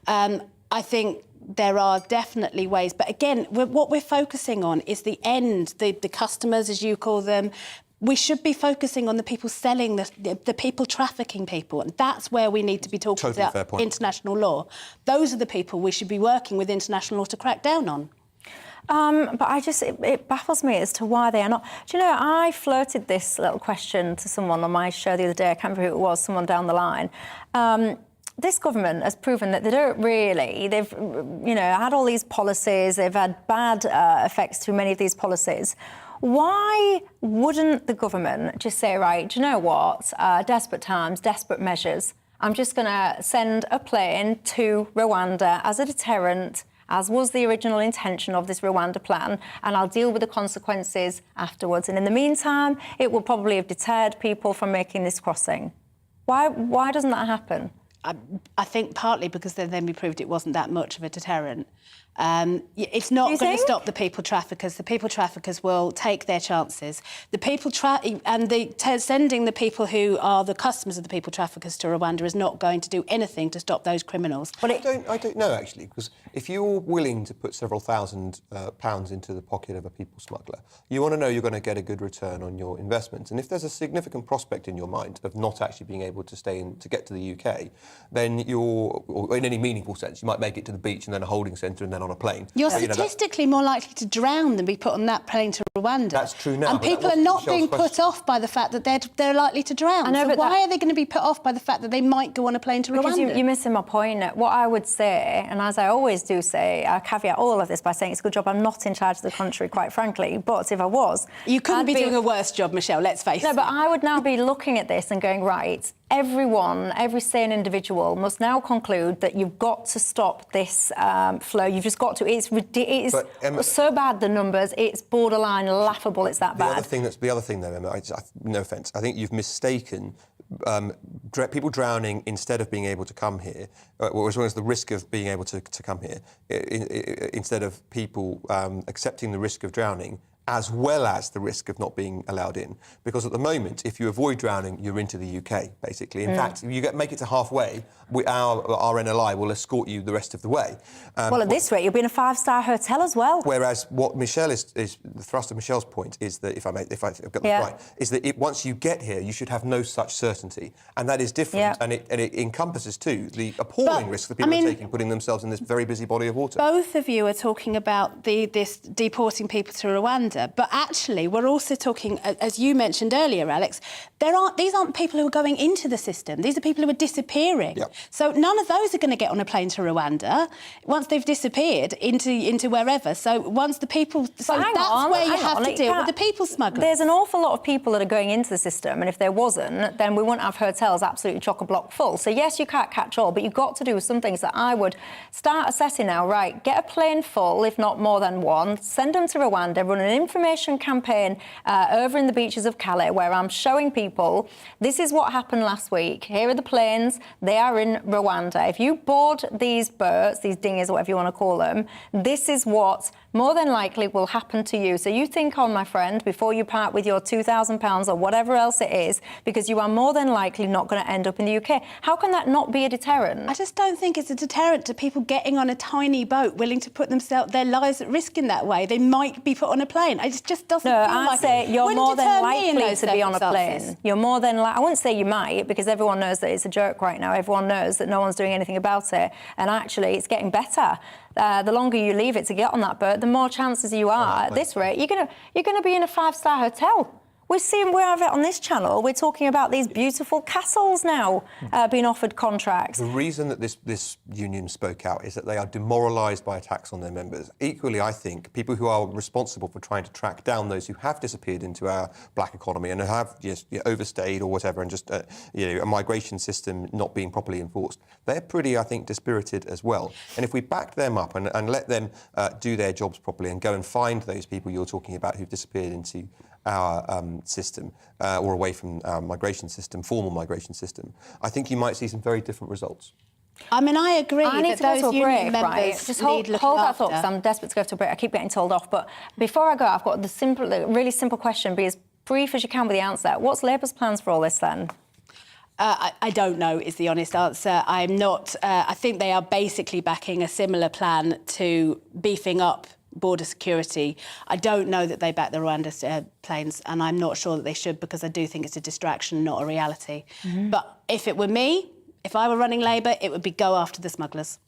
I think there are definitely ways. But again, what we're focusing on is the end, the customers, as you call them. We should be focusing on the people selling, the people trafficking people. And that's where we need to be talking about international law. Those are the people we should be working with international law to crack down on. But it baffles me as to why they are not. Do you know, I flirted this little question to someone on my show the other day. I can't remember who it was, someone down the line. This government has proven that they don't really. They've, had all these policies. They've had bad effects to many of these policies. Why wouldn't the government just say, right, do you know what? Desperate times, desperate measures. I'm just going to send a plane to Rwanda as a deterrent, as was the original intention of this Rwanda plan, and I'll deal with the consequences afterwards. And in the meantime, it will probably have deterred people from making this crossing. Why doesn't that happen? I think partly because then we proved it wasn't that much of a deterrent. It's not going to stop the people traffickers. The people traffickers will take their chances. The people sending the people who are the customers of the people traffickers to Rwanda is not going to do anything to stop those criminals. I don't know, actually, because if you're willing to put several thousand pounds into the pocket of a people smuggler, you want to know you're going to get a good return on your investment. And if there's a significant prospect in your mind of not actually being able to to get to the UK, then or in any meaningful sense, you might make it to the beach and then a holding centre and then on a plane. You're statistically more likely to drown than be put on that plane to Rwanda. That's true now. And people are not being put off by the fact that they're likely to drown. I know, so why are they going to be put off by the fact that they might go on a plane to Rwanda? Because you're missing my point. What I would say, and as I always do say, I caveat all of this by saying it's a good job I'm not in charge of the country, quite frankly. But if I was... You couldn't be doing a worse job, Michelle, let's face it. No, but I would now be looking at this and going, right, every sane individual must now conclude that you've got to stop this flow. You've just got to. It's so bad, the numbers. It's borderline laughable. It's that bad. The other thing, though, Emma, no offence, I think you've mistaken people drowning instead of being able to come here, or as well as the risk of being able to come here, instead of people accepting the risk of drowning, as well as the risk of not being allowed in. Because at the moment, if you avoid drowning, you're into the UK, basically. In fact, if you make it to halfway, our NLI will escort you the rest of the way. Well, at this rate, you'll be in a 5-star hotel as well. Whereas what Michelle is the thrust of Michelle's point is that, if I've got that right, is that once you get here, you should have no such certainty. And that is different. And it encompasses, too, the appalling risk that people are taking, putting themselves in this very busy body of water. Both of you are talking about this deporting people to Rwanda. But actually, we're also talking, as you mentioned earlier, Alex, these aren't people who are going into the system. These are people who are disappearing. Yep. So none of those are going to get on a plane to Rwanda once they've disappeared into wherever. So once the people... So that's where you have to deal with the people smugglers. There's an awful lot of people that are going into the system, and if there wasn't, then we wouldn't have hotels absolutely chock-a-block full. So yes, you can't catch all, but you've got to do some things that I would start assessing now. Right, get a plane full, if not more than one, send them to Rwanda, run an information campaign over in the beaches of Calais, where I'm showing people this is what happened last week. Here are the planes. They are in Rwanda. If you board these boats, these dinghies, whatever you want to call them, this is what more than likely will happen to you. So you think on, my friend, before you part with your £2,000 or whatever else it is, because you are more than likely not going to end up in the UK. How can that not be a deterrent? I just don't think it's a deterrent to people getting on a tiny boat, willing to put their lives at risk in that way. They might be put on a plane. It just doesn't feel like... No, I'd say you're more than likely to be on a plane. You're more than I wouldn't say you might, because everyone knows that it's a joke right now. Everyone knows that no one's doing anything about it. And actually, it's getting better. The longer you leave it to get on that boat, the more chances you are. At this rate, you're gonna be in a 5-star hotel. We have it on this channel. We're talking about these beautiful castles now being offered contracts. The reason that this union spoke out is that they are demoralised by attacks on their members. Equally, I think people who are responsible for trying to track down those who have disappeared into our black economy and have just overstayed or whatever, and just a migration system not being properly enforced, they're pretty, I think, dispirited as well. And if we back them up and let them do their jobs properly and go and find those people you're talking about who've disappeared into our system or away from our migration system, formal migration system, I think you might see some very different results. I mean, I agree that those union members right? Just hold that thought, because I'm desperate to go to a break. I keep getting told off. But before I go, I've got the really simple question, be as brief as you can with the answer. What's Labour's plans for all this then? I don't know is the honest answer. I'm not... I think they are basically backing a similar plan to beefing up border security. I don't know that they back the Rwanda planes, and I'm not sure that they should, because I do think it's a distraction, not a reality. But if it were me, if I were running Labour, it would be go after the smugglers.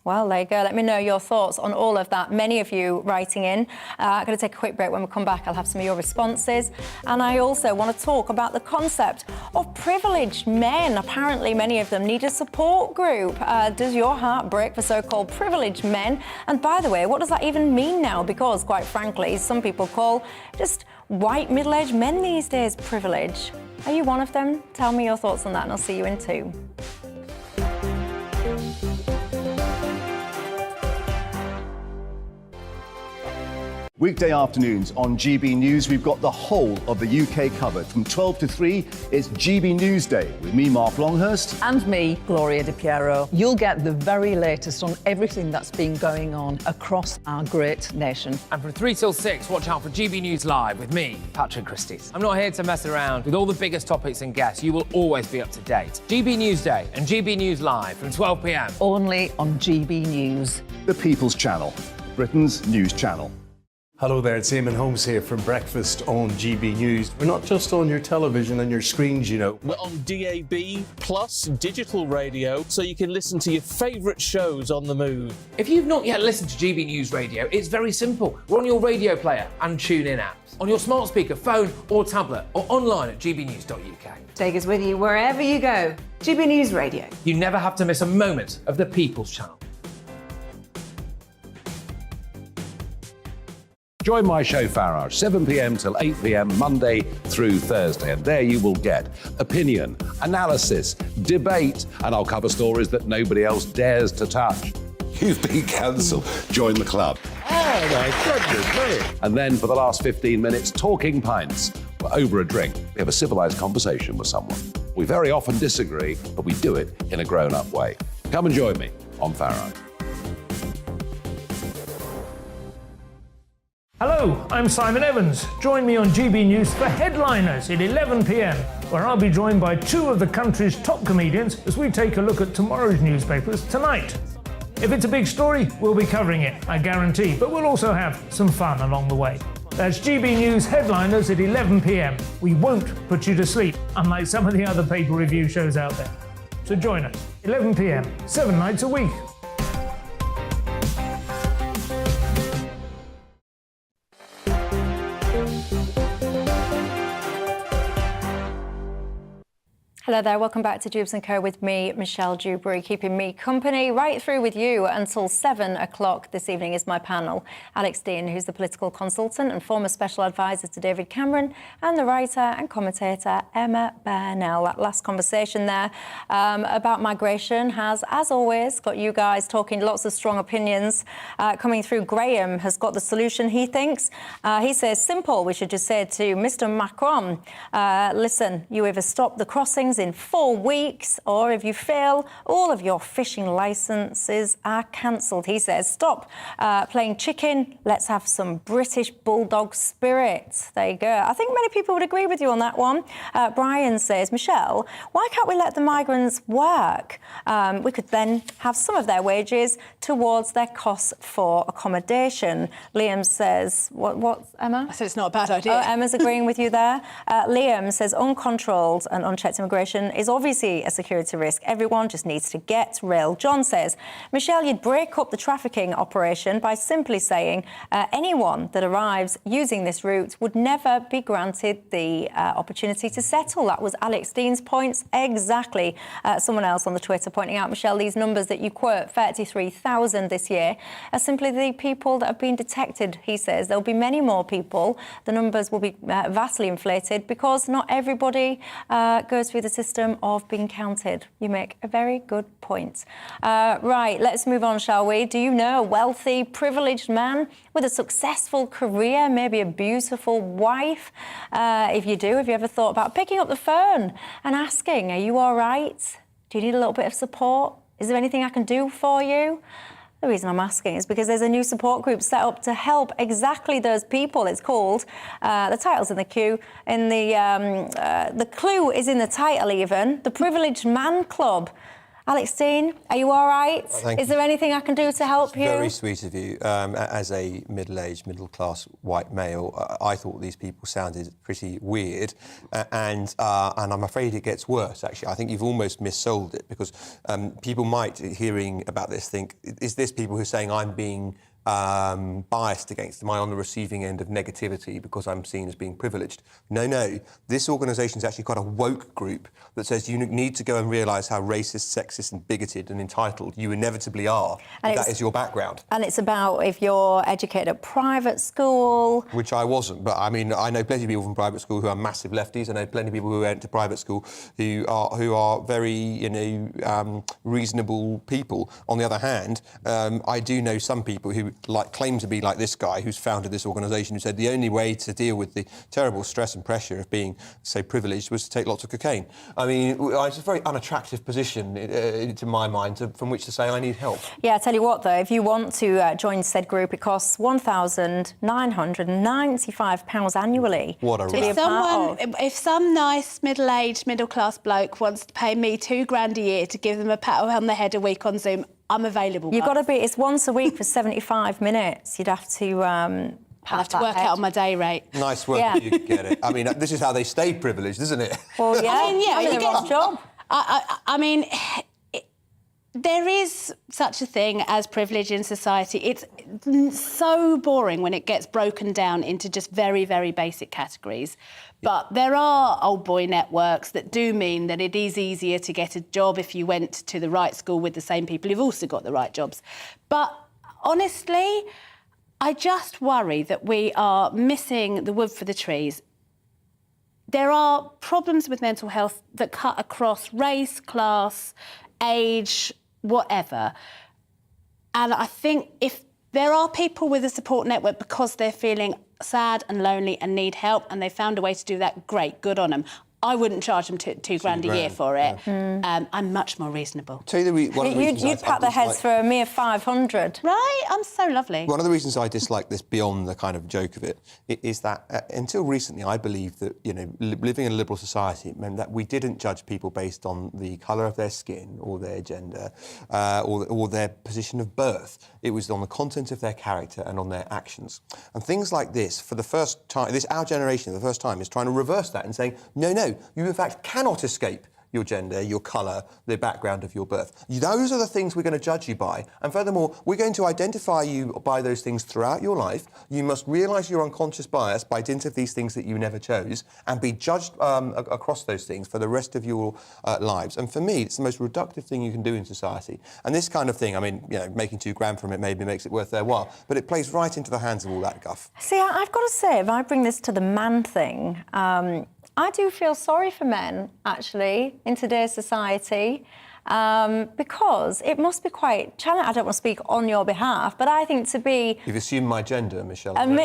Well, there you go. Let me know your thoughts on all of that. Many of you writing in. I'm going to take a quick break. When we come back, I'll have some of your responses. And I also want to talk about the concept of privileged men. Apparently, many of them need a support group. Does your heart break for so-called privileged men? And by the way, what does that even mean now? Because, quite frankly, some people call just white middle-aged men these days privilege. Are you one of them? Tell me your thoughts on that, and I'll see you in 2. Weekday afternoons on GB News, we've got the whole of the UK covered. From 12 to 3, it's GB News Day with me, Mark Longhurst. And me, Gloria Di Piero. You'll get the very latest on everything that's been going on across our great nation. And from 3 till 6, watch out for GB News Live with me, Patrick Christys. I'm not here to mess around. With all the biggest topics and guests, you will always be up to date. GB News Day and GB News Live from 12 p.m. Only on GB News. The People's Channel, Britain's news channel. Hello there, it's Eamon Holmes here from Breakfast on GB News. We're not just on your television and your screens, you know. We're on DAB plus digital radio, so you can listen to your favourite shows on the move. If you've not yet listened to GB News Radio, it's very simple. We're on your radio player and tune-in apps, on your smart speaker, phone or tablet, or online at gbnews.uk. Take us with you wherever you go. GB News Radio. You never have to miss a moment of the People's Channel. Join my show Farage, 7 p.m. till 8 p.m. Monday through Thursday, and there you will get opinion, analysis, debate, and I'll cover stories that nobody else dares to touch. You've been cancelled. Join the club. Oh my goodness me. And then for the last 15 minutes, talking pints. We're over a drink. We have a civilised conversation with someone. We very often disagree, but we do it in a grown-up way. Come and join me on Farage. Hello, I'm Simon Evans. Join me on GB News for Headliners at 11 p.m, where I'll be joined by 2 of the country's top comedians as we take a look at tomorrow's newspapers tonight. If it's a big story, we'll be covering it, I guarantee, but we'll also have some fun along the way. That's GB News Headliners at 11 p.m. We won't put you to sleep, unlike some of the other paper review shows out there. So join us, 11 p.m, 7 nights a week. Hello there, welcome back to Dewbs & Co with me, Michelle Dewberry, keeping me company right through with you until 7 o'clock this evening is my panel. Alex Dean, who's the political consultant and former special advisor to David Cameron, and the writer and commentator Emma Burnell. That last conversation there about migration has, as always, got you guys talking lots of strong opinions coming through. Graham has got the solution, he thinks. He says, simple, we should just say to Mr Macron, listen, you either stop the crossings in 4 weeks, or if you fail, all of your fishing licences are cancelled. He says, stop playing chicken, let's have some British bulldog spirit. There you go. I think many people would agree with you on that one. Brian says, Michelle, why can't we let the migrants work? We could then have some of their wages towards their costs for accommodation. Liam says, what Emma? I said it's not a bad idea. Oh, Emma's agreeing with you there. Liam says, uncontrolled and unchecked immigration is obviously a security risk. Everyone just needs to get real. John says, Michelle, you'd break up the trafficking operation by simply saying anyone that arrives using this route would never be granted the opportunity to settle. That was Alex Dean's points. Exactly. Someone else on the Twitter pointing out, Michelle, these numbers that you quote, 33,000 this year, are simply the people that have been detected, he says. There'll be many more people. The numbers will be vastly inflated because not everybody goes through the system of being counted. You make a very good point. Right, let's move on, shall we? Do you know a wealthy, privileged man with a successful career, maybe a beautiful wife? If you do, have you ever thought about picking up the phone and asking, are you all right? Do you need a little bit of support? Is there anything I can do for you? The reason I'm asking is because there's a new support group set up to help exactly those people. It's called, the title's in the queue, in the clue is in the title even, the Privileged Man Club. Alex Dean, are you all right? Thank Is you. there anything I can do to help you? Very sweet of you. As a middle-aged, middle-class white male, I thought these people sounded pretty weird, and I'm afraid it gets worse, actually. I think you've almost missold it, because people might, hearing about this, think, is this people who are saying I'm being biased against? Am I on the receiving end of negativity because I'm seen as being privileged? No. This organisation's actually got a woke group that says you need to go and realise how racist, sexist and bigoted and entitled you inevitably are if that is your background. And it's about if you're educated at private school. Which I wasn't, but I mean, I know plenty of people from private school who are massive lefties. I know plenty of people who went to private school who are very, reasonable people. On the other hand, I do know some people who claim to be like this guy who's founded this organisation, who said the only way to deal with the terrible stress and pressure of being so privileged was to take lots of cocaine. I mean, it's a very unattractive position, to my mind, from which to say I need help. Yeah, I tell you what, though, if you want to join said group, it costs £1,995 annually. What a to be a part of. If some nice middle-aged, middle-class bloke wants to pay me £2,000 a year to give them a pat on the head a week on Zoom, I'm available. You've got to be. It's once a week for 75 minutes. You'd have to. I have to work out my day rate. Nice work, Yeah. you get it. I mean, this is how they stay privileged, isn't it? Well, yeah. You get a job. I mean, there is such a thing as privilege in society. It's so boring when it gets broken down into just very, very basic categories. But there are old boy networks that do mean that it is easier to get a job if you went to the right school with the same people who've also got the right jobs. But honestly, I just worry that we are missing the wood for the trees. There are problems with mental health that cut across race, class, age, whatever. And I think if there are people with a support network because they're feeling sad and lonely and need help and they found a way to do that, great, good on them. I wouldn't charge them £2,000 a year for it. Yeah. I'm much more reasonable. Tell you You'd pat their heads for a mere 500. Right? I'm so lovely. One of the reasons I dislike this, beyond the kind of joke of it, is that until recently I believed that, living in a liberal society meant that we didn't judge people based on the colour of their skin or their gender or their position of birth. It was on the content of their character and on their actions. And things like this, for the first time, our generation, for the first time, is trying to reverse that and saying, no, you in fact cannot escape your gender, your colour, the background of your birth. Those are the things we're going to judge you by. And furthermore, we're going to identify you by those things throughout your life. You must realise your unconscious bias by dint of these things that you never chose and be judged across those things for the rest of your lives. And for me, it's the most reductive thing you can do in society. And this kind of thing, I mean, making £2,000 from it maybe makes it worth their while, but it plays right into the hands of all that guff. See, I've got to say, if I bring this to the man thing, I do feel sorry for men, actually, in today's society, because it must be quite challenging. I don't want to speak on your behalf, but I think to be... You've assumed my gender, Michelle. I could on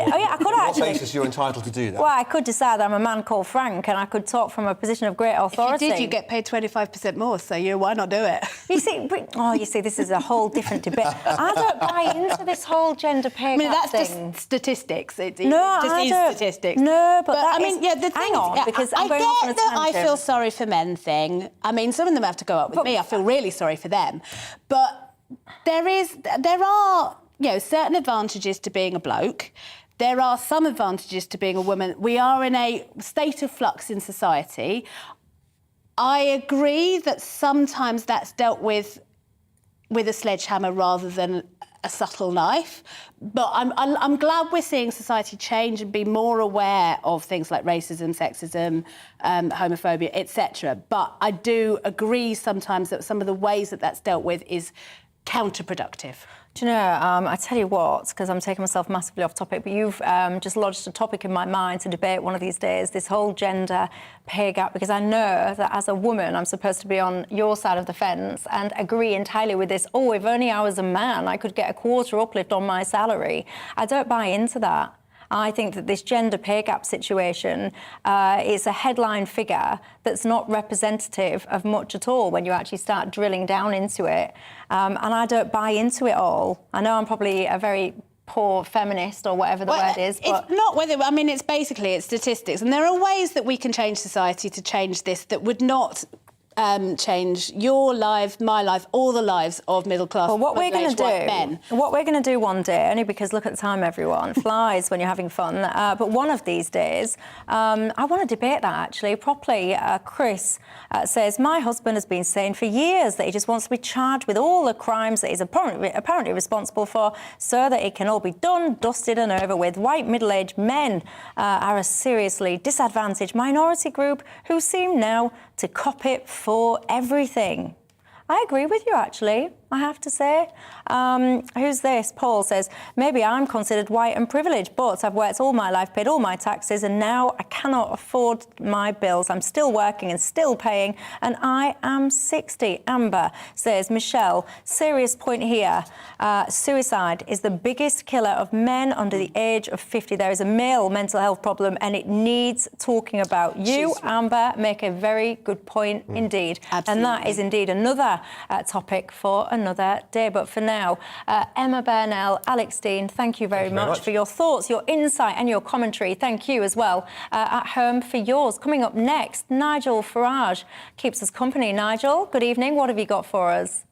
actually... what basis you're entitled to do that? Well, I could decide I'm a man called Frank and I could talk from a position of great authority. If you did, you get paid 25% more, so why not do it? You see, this is a whole different debate. I don't buy into this whole gender pay gap that's thing. just statistics. It No, just I is don't. statistics. No, but that I mean, is- yeah, the hang thing on, is, because I I'm going off on a get that I tangent. feel sorry for men thing. I mean, some of them have to go up with me. I feel really sorry for them. But there are certain advantages to being a bloke. There are some advantages to being a woman. We are in a state of flux in society. I agree that sometimes that's dealt with a sledgehammer rather than a subtle knife. But I'm glad we're seeing society change and be more aware of things like racism, sexism, homophobia, etc. But I do agree sometimes that some of the ways that that's dealt with is counterproductive. Do you know, I tell you what, because I'm taking myself massively off topic, but you've just lodged a topic in my mind to debate one of these days, this whole gender pay gap, because I know that as a woman, I'm supposed to be on your side of the fence and agree entirely with this, if only I was a man, I could get a quarter uplift on my salary. I don't buy into that. I think that this gender pay gap situation is a headline figure that's not representative of much at all when you actually start drilling down into it. And I don't buy into it all. I know I'm probably a very poor feminist or whatever the word is. But it's not whether, I mean, it's statistics. And there are ways that we can change society to change this that would not change your life, my life, all the lives of middle-class what we're going to white men. What we're going to do one day, only because look at the time, everyone, flies when you're having fun. But one of these days, I want to debate that actually properly. Chris says, my husband has been saying for years that he just wants to be charged with all the crimes that he's apparently responsible for, so that it can all be done, dusted and over with. White middle-aged men are a seriously disadvantaged minority group who seem now to cop it for everything. I agree with you, actually, I have to say. Who's this? Paul says, maybe I'm considered white and privileged, but I've worked all my life, paid all my taxes, and now I cannot afford my bills. I'm still working and still paying, and I am 60. Amber says, Michelle, serious point here. Suicide is the biggest killer of men under the age of 50. There is a male mental health problem, and it needs talking about. You, Amber, make a very good point indeed. Absolutely. And that is indeed another topic for another day. But for now, Emma Burnell, Alex Dean, thank you very much for your thoughts, your insight and your commentary. Thank you as well at home for yours. Coming up next, Nigel Farage keeps us company. Nigel, good evening. What have you got for us?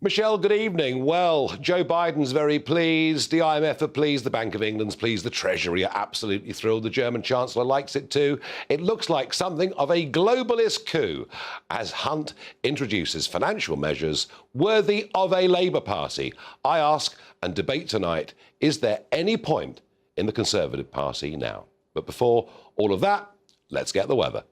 Michelle, good evening. Well, Joe Biden's very pleased, the IMF are pleased, the Bank of England's pleased, the Treasury are absolutely thrilled, the German Chancellor likes it too. It looks like something of a globalist coup as Hunt introduces financial measures worthy of a Labour Party. I ask and debate tonight, is there any point in the Conservative Party now? But before all of that, let's get the weather.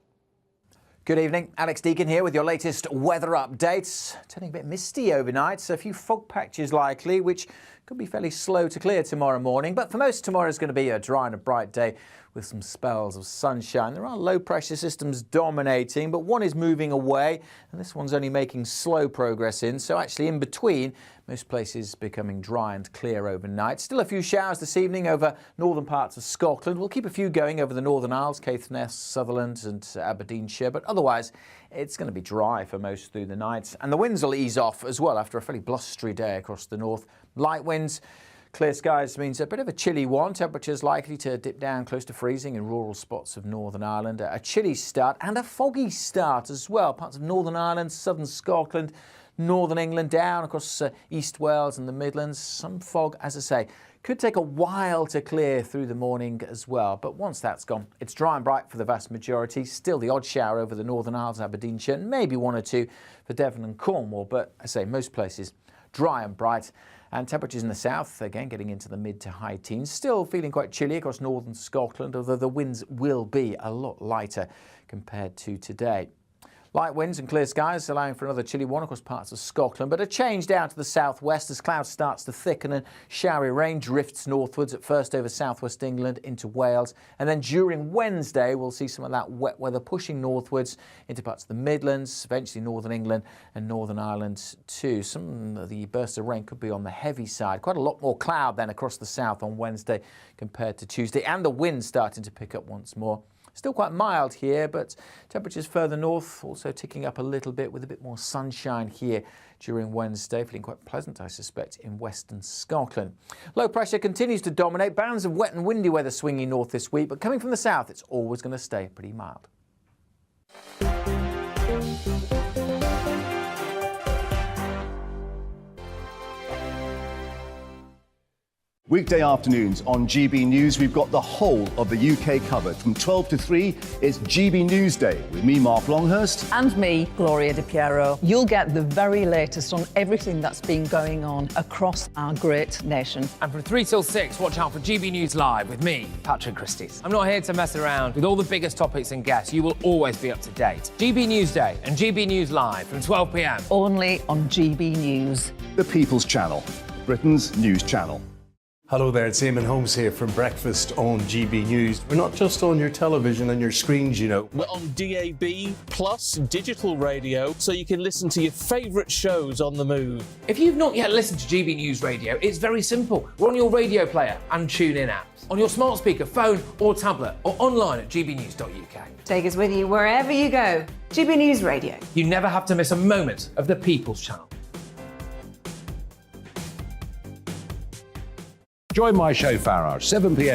Good evening, Alex Deacon here with your latest weather updates. Turning a bit misty overnight, so a few fog patches likely, which could be fairly slow to clear tomorrow morning. But for most, tomorrow's going to be a dry and a bright day with some spells of sunshine. There are low pressure systems dominating, but one is moving away, and this one's only making slow progress in. So actually in between, most places becoming dry and clear overnight. Still a few showers this evening over northern parts of Scotland. We'll keep a few going over the Northern Isles, Caithness, Sutherland and Aberdeenshire, but otherwise it's going to be dry for most through the night. And the winds will ease off as well after a fairly blustery day across the north. Light winds. Clear skies means a bit of a chilly one. Temperatures likely to dip down close to freezing in rural spots of Northern Ireland. A chilly start and a foggy start as well. Parts of Northern Ireland, southern Scotland, Northern England, down across East Wales and the Midlands. Some fog, as I say, could take a while to clear through the morning as well. But once that's gone, it's dry and bright for the vast majority. Still the odd shower over the Northern Isles, Aberdeenshire, maybe one or two for Devon and Cornwall. But I say most places dry and bright. And temperatures in the south, again, getting into the mid to high teens. Still feeling quite chilly across northern Scotland, although the winds will be a lot lighter compared to today. Light winds and clear skies allowing for another chilly one across parts of Scotland, but a change down to the southwest as cloud starts to thicken and showery rain drifts northwards, at first over southwest England into Wales, and then during Wednesday we'll see some of that wet weather pushing northwards into parts of the Midlands, eventually northern England and Northern Ireland too. Some of the bursts of rain could be on the heavy side. Quite a lot more cloud then across the south on Wednesday compared to Tuesday, and the wind starting to pick up once more. Still quite mild here, but temperatures further north also ticking up a little bit with a bit more sunshine here during Wednesday. Feeling quite pleasant, I suspect, in western Scotland. Low pressure continues to dominate. Bands of wet and windy weather swinging north this week, but coming from the south, it's always going to stay pretty mild. Weekday afternoons on GB News, we've got the whole of the UK covered. From 12 to 3, it's GB News Day with me, Mark Longhurst. And me, Gloria Di Piero. You'll get the very latest on everything that's been going on across our great nation. And from 3 till 6, watch out for GB News Live with me, Patrick Christys. I'm not here to mess around with all the biggest topics and guests. You will always be up to date. GB News Day and GB News Live from 12 p.m. Only on GB News. The People's Channel, Britain's news channel. Hello there, it's Eamon Holmes here from Breakfast on GB News. We're not just on your television and your screens, you know. We're on DAB plus digital radio, so you can listen to your favourite shows on the move. If you've not yet listened to GB News Radio, it's very simple. We're on your radio player and TuneIn apps, on your smart speaker, phone or tablet, or online at gbnews.uk. Take us with you wherever you go. GB News Radio. You never have to miss a moment of the People's Channel. Join my show, Farage, 7 p.m.